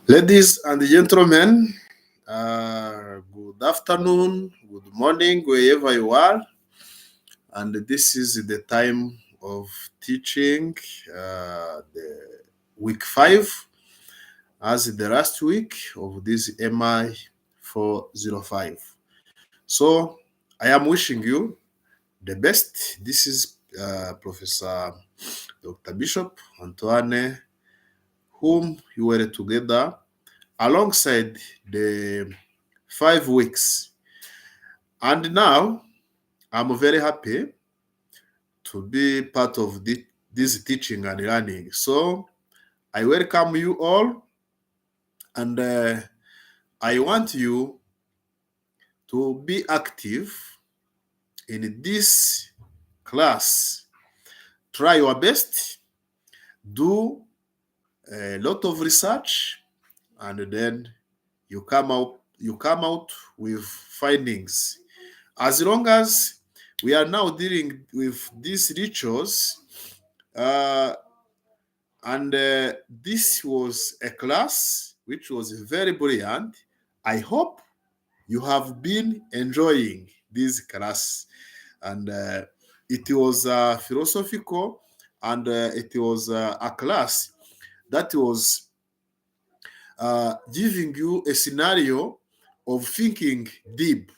Ladies and gentlemen, good afternoon, good morning, wherever you are. And this is the time of teaching the week 5 as the last week of this MI-405. So I am wishing you the best. This is Professor Dr. Bishop Antoine, whom you were together alongside the 5 weeks. And now I'm very happy to be part of this teaching and learning. So I welcome you all, and I want you to be active in this class. Try your best, do a lot of research, and then you come out with findings. As long as we are now dealing with these rituals, and this was a class which was very brilliant. I hope you have been enjoying this class, and it was philosophical, and it was a class that was giving you a scenario of thinking deep.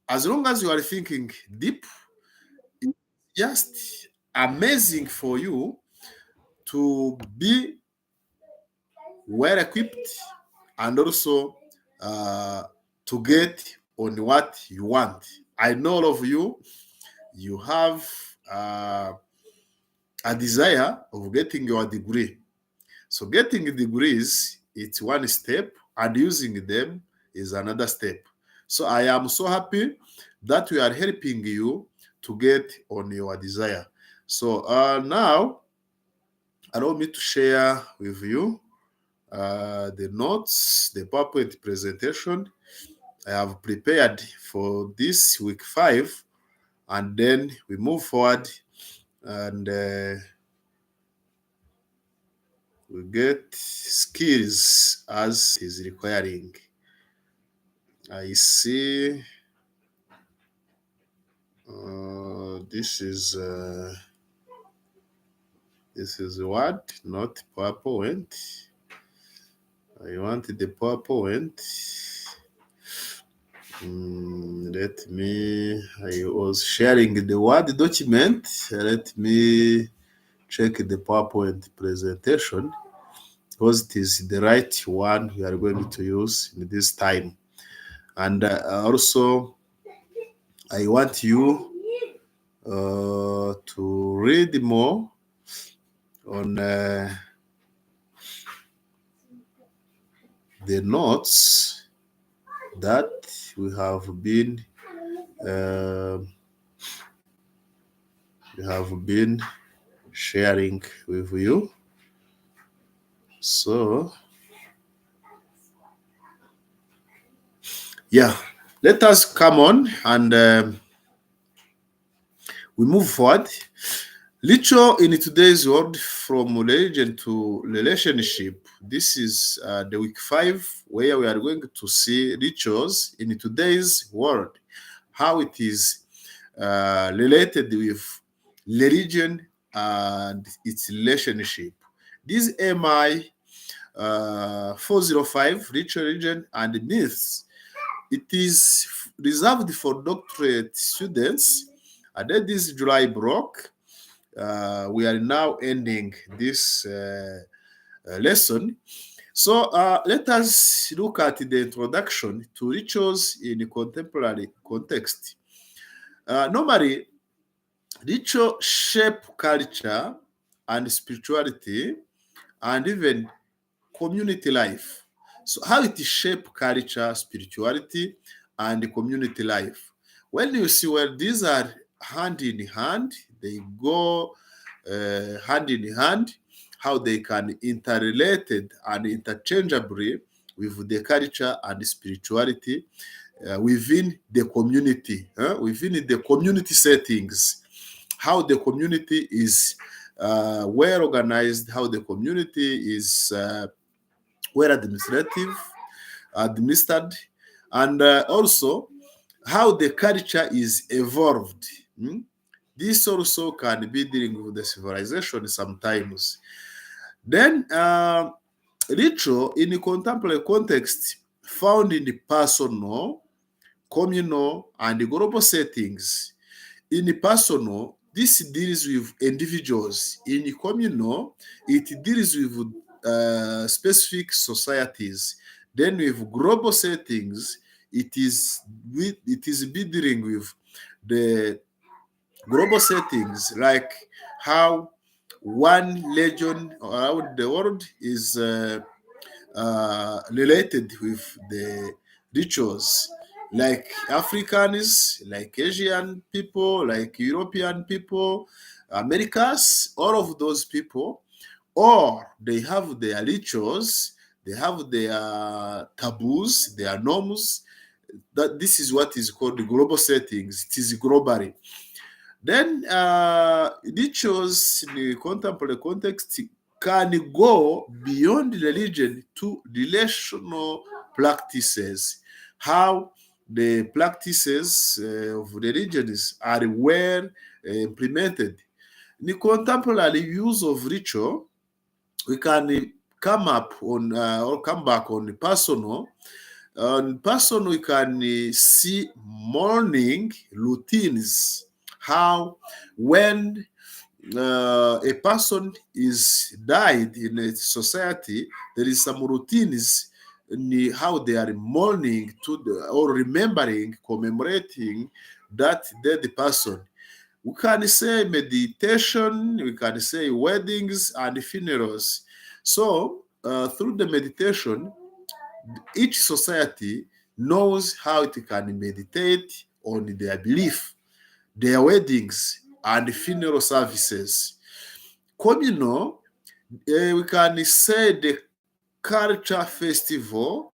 As long as you are thinking deep, it's just amazing for you to be well equipped and also to get on what you want. I know all of you have a desire of getting your degree. So getting degrees, it's one step, and using them is another step. So I am so happy that we are helping you to get on your desire. So now, allow me to share with you the notes, the PowerPoint presentation I have prepared for this week 5, and then we move forward and we get skills as is requiring. I see this is what, not PowerPoint. I want the PowerPoint. I was sharing the Word document. Let me check the PowerPoint presentation, because it is the right one we are going to use in this time. And also, I want you to read more on the notes that we have been sharing with you. So yeah, let us come on and we move forward. Ritual in today's world, from religion to relationship. This is the week 5, where we are going to see rituals in today's world, how it is related with religion and its relationship. This MI 405, ritual, religion, and myths, it is reserved for doctorate students. And then this July block, we are now ending this lesson. So let us look at the introduction to rituals in a contemporary context. Normally, ritual shape culture and spirituality and even community life. So how it shape culture, spirituality, and community life? When you see, well, these are hand in hand, they go hand in hand, how they can interrelated and interchangeably with the culture and spirituality within the community, within the community settings, how the community is well organized, how the community is well administered, and also how the culture is evolved. Hmm? This also can be dealing with the civilization sometimes. Then ritual in the contemporary context found in the personal, communal, and the global settings. In the personal, this deals with individuals. In the communal, it deals with specific societies. Then with global settings, it is be dealing with the global settings, like how one region around the world is related with the rituals, like Africans, like Asian people, like European people, Americas, all of those people, or they have their rituals, they have their taboos, their norms. That this is what is called the global settings. It is globally. Then rituals in the contemporary context can go beyond religion to relational practices. How the practices of religions are well implemented. In the contemporary use of ritual, we can come up on or come back on the personal. On personal, we can see morning routines. How when a person is died in a society, there is some routines in how they are mourning to or remembering, commemorating that dead person. We can say meditation, we can say weddings and funerals. So through the meditation, each society knows how it can meditate on their belief, their weddings, and funeral services. Communal, we can say the culture festival,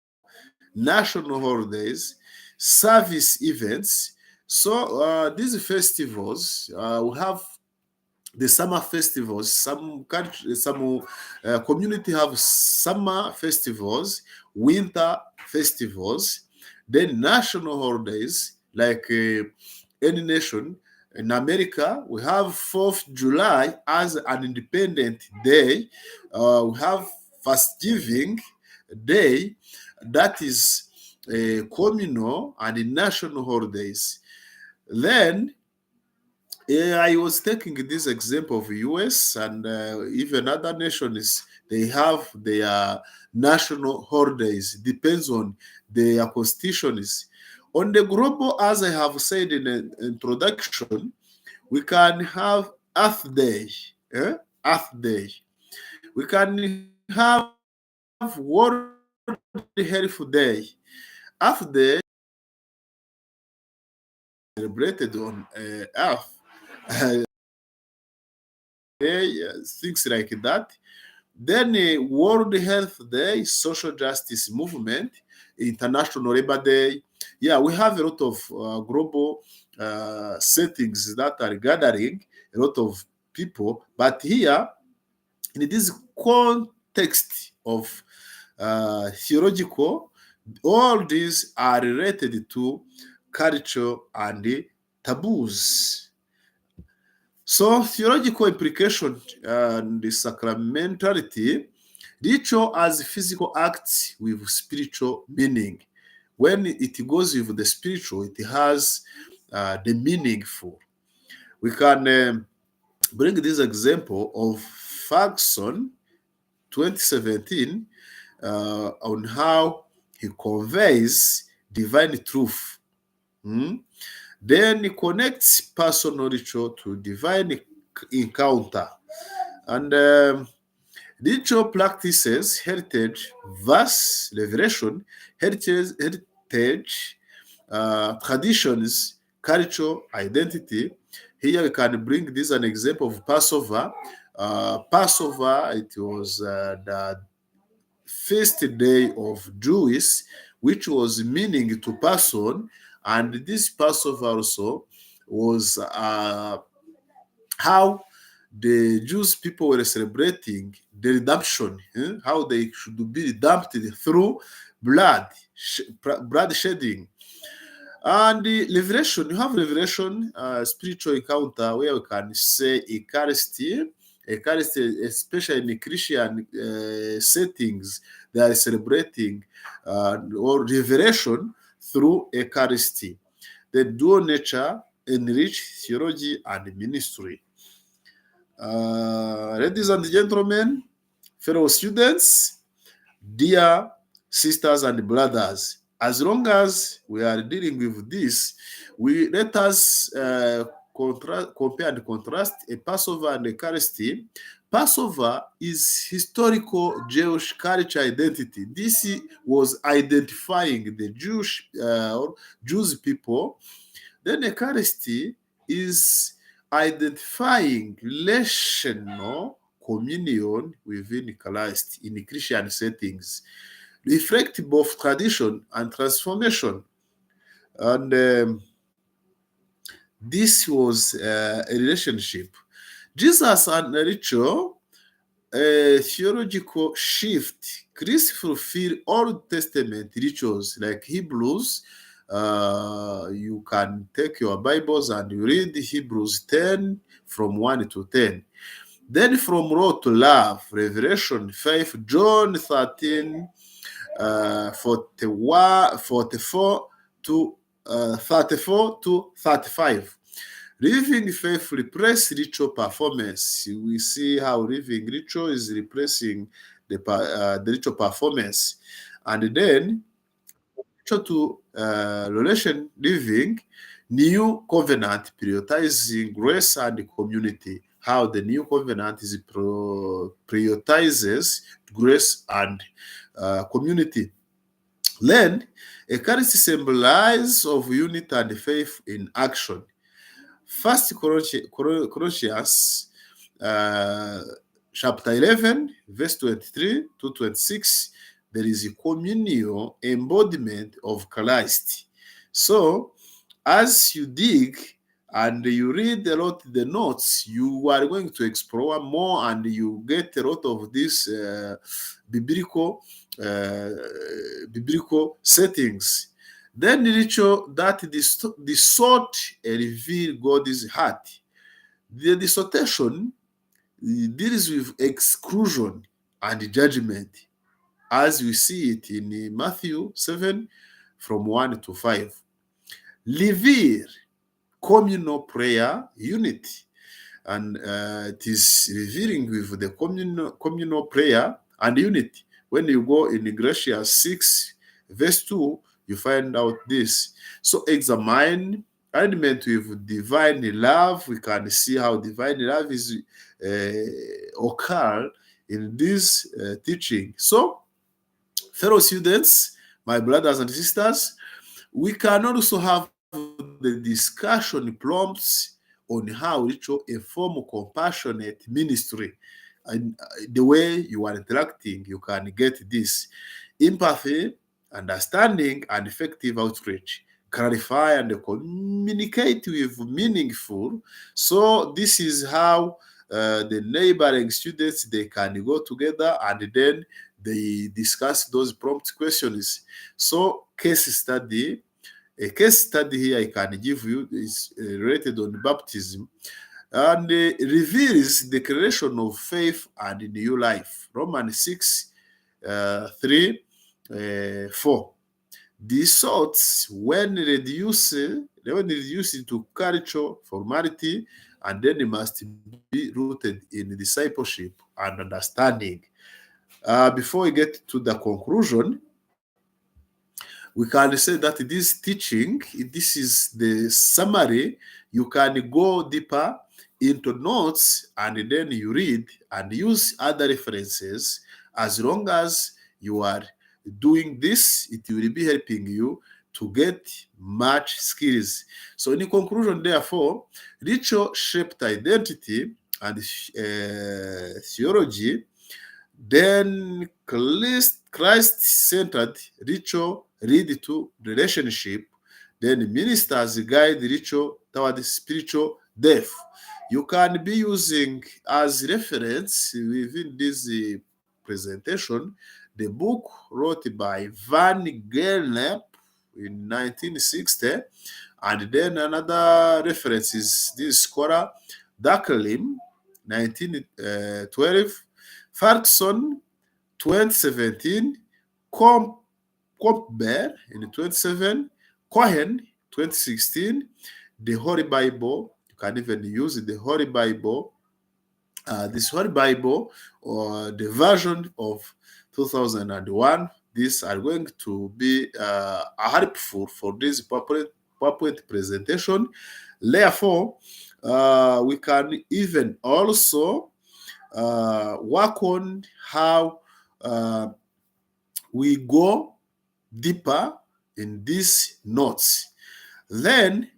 national holidays, service events. So these festivals, we have the summer festivals. Some country, some community have summer festivals, winter festivals, then national holidays like any nation. In America, we have 4th July as an independent day. We have Thanksgiving Day, that is communal and national holidays. Then I was taking this example of US and even other nations. They have their national holidays. Depends on their constitutions. On the global, as I have said in the introduction, we can have Earth Day. Earth Day. We can have World Health Day. Earth Day celebrated on Earth. Things like that. Then World Health Day, Social Justice Movement, International Labor Day. Yeah, we have a lot of global settings that are gathering a lot of people. But here, in this context of theological, all these are related to culture and taboos. So, theological implication and the sacramentality, ritual as physical acts with spiritual meaning. When it goes with the spiritual, it has the meaningful. We can bring this example of Ferguson 2017 on how he conveys divine truth. Hmm? Then he connects personal ritual to divine encounter. And ritual practices, heritage, verse, revelation, heritage traditions, culture, identity. Here we can bring this an example of Passover. Passover, it was the feast day of Jews, which was meaning to person, and this Passover also was how the Jews people were celebrating the redemption, how they should be redeemed through blood, blood shedding. And the revelation, you have revelation, spiritual encounter where we can say Eucharisty, Eucharisty, especially in the Christian settings, they are celebrating or revelation through Eucharisty. The dual nature enrich theology and ministry. Ladies and gentlemen, fellow students, dear sisters and brothers, as long as we are dealing with this, let us compare and contrast a Passover and Eucharisty. Passover is historical Jewish culture identity. This was identifying the Jews people. Then Eucharisty is identifying relational communion within Christ in Christian settings, reflective of tradition and transformation. And this was a relationship. Jesus and ritual, a theological shift. Christ fulfilled Old Testament rituals like Hebrews. You can take your Bibles and you read Hebrews 10 from 1 to 10. Then from law to love, Revelation 5, John 13, 44 to 35. Living faith replaces ritual performance. We see how living ritual is replacing the ritual performance. And then to relation living, new covenant prioritizing grace and community. How the new covenant is prioritizes grace and community. Then, Eucharisty symbolizes of unity and faith in action. First Corinthians chapter 11, verse 23 to 26, there is a communal embodiment of Christ. So, as you dig and you read a lot of the notes, you are going to explore more and you get a lot of these biblical settings. Then the ritual that distort and reveal God's heart. The distortion deals with exclusion and judgment, as we see it in Matthew 7 from 1 to 5. Reveal communal prayer unity, and it is revealing with the communal prayer and unity. When you go in Galatians 6 verse 2, you find out this. So examine alignment with divine love. We can see how divine love is occur in this teaching. So, fellow students, my brothers and sisters, we can also have the discussion prompts on how ritual inform compassionate ministry. And the way you are interacting, you can get this empathy, understanding, and effective outreach. Clarify and communicate with meaningful. So this is how the neighboring students, they can go together and then they discuss those prompt questions. So case study. A case study here I can give you is related on baptism, and reveals the creation of faith and new life. Romans 6, 3, 4. These thoughts, when reduced to cultural formality, and then it must be rooted in discipleship and understanding. Before we get to the conclusion, we can say that this teaching, this is the summary. You can go deeper into notes and then you read and use other references. As long as you are doing this, it will be helping you to get much skills. So in conclusion, therefore, ritual shaped identity and theology. Then Christ-centered ritual lead to relationship. Then ministers guide ritual toward spiritual depth. You can be using as reference within this presentation the book wrote by Van Gennep in 1960, and then another reference is this scholar Dacklim 1912, Ferguson 2017, Compber in 27, Cohen 2016, the Holy Bible. You can even use the Holy Bible, this Holy Bible, or the version of 2001. These are going to be helpful for this PowerPoint presentation. Therefore, we can even also work on how we go deeper in these notes. Then,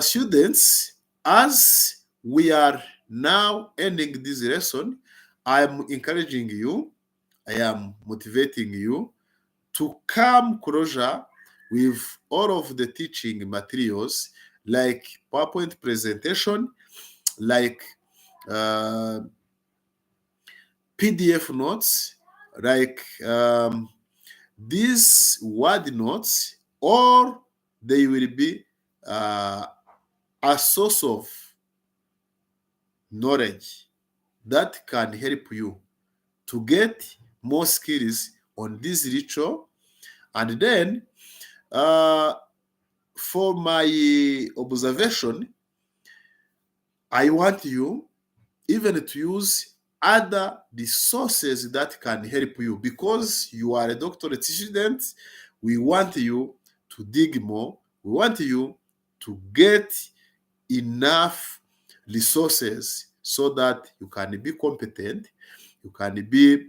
students, as we are now ending this lesson, I am encouraging you, I am motivating you to come closer with all of the teaching materials like PowerPoint presentation, like PDF notes, like these word notes, or they will be a source of knowledge that can help you to get more skills on this ritual. And then for my observation, I want you even to use other resources that can help you, because you are a doctorate student. We want you to dig more. We want you to get enough resources so that you can be competent, you can be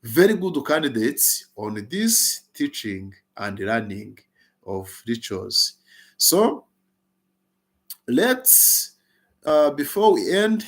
very good candidates on this teaching and learning of rituals. So let's, before we end